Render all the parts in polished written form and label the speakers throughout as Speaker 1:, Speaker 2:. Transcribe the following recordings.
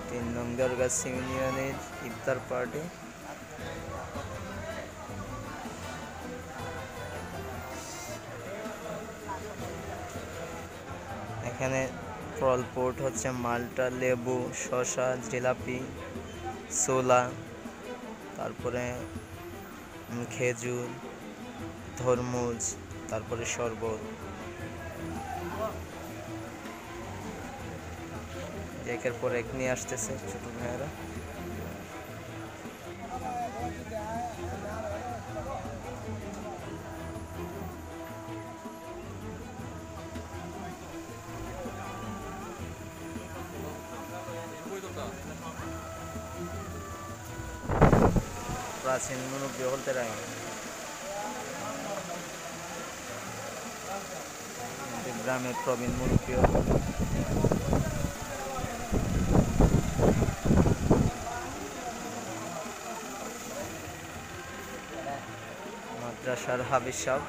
Speaker 1: 3 নং দরগাছি ইউনিয়নের ইফতার পার্টি। এখানে ফলফ্রুট হচ্ছে মালটা, লেবু, শসা, জিলাপি, ছোলা, তারপরে খেজুর, তরমুজ, তারপরে শরবত। একের পর এক নিয়ে আসতেছে ছোট ভাইয়েরা। প্রাচীন মুরব্বী বলতে রাখি গ্রামের প্রবীণ মুরব্বী মাদ্রাসার হাফিজ সাহেব।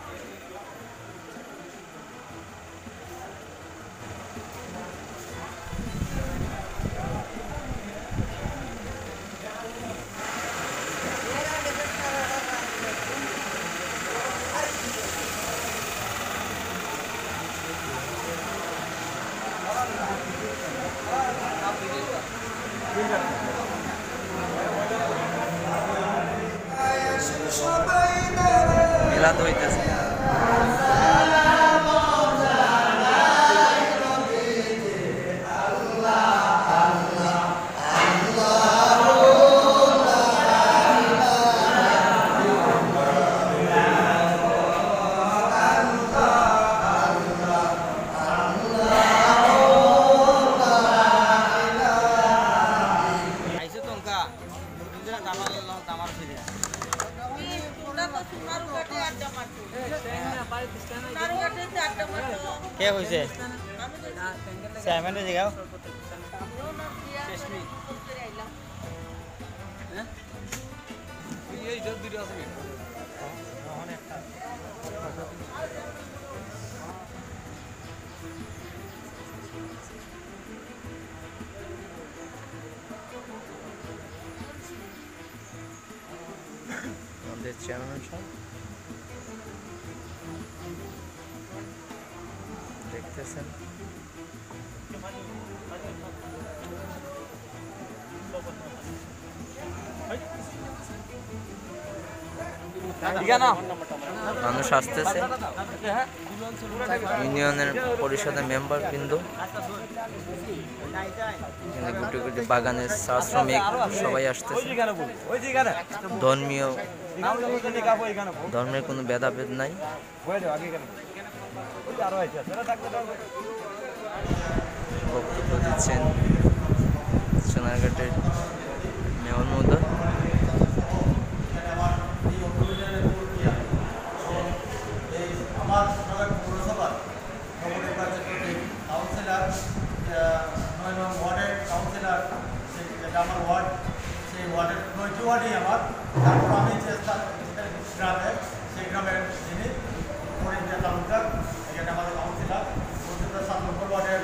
Speaker 1: মিলাদ হইতেছে।
Speaker 2: কে হইছে সেভেনে জিগাও
Speaker 1: আমাদের চেয়ারম্যান সাহেব দেখতেছেন। মানুষ আসতেছে, ইউনিয়নের পরিষদের মেম্বার বিন্দু, গুটি গুটি বাগানের শ্রমিক সবাই আসতেছে। ধর্মের কোনো ভেদাভেদ নাই। বক্তব্য দিচ্ছেন সোনারঘাটের মেয়র মহোদয়।
Speaker 3: আমার ওয়ার্ড, সেই ওয়ার্ডের 9টি ওয়ার্ডই আমার। তারপর আমি চেষ্টা গ্রামে, সেই গ্রামের যিনি তালুকদার, এখানে আমাদের কাউন্সিলার 7 নম্বর ওয়ার্ডের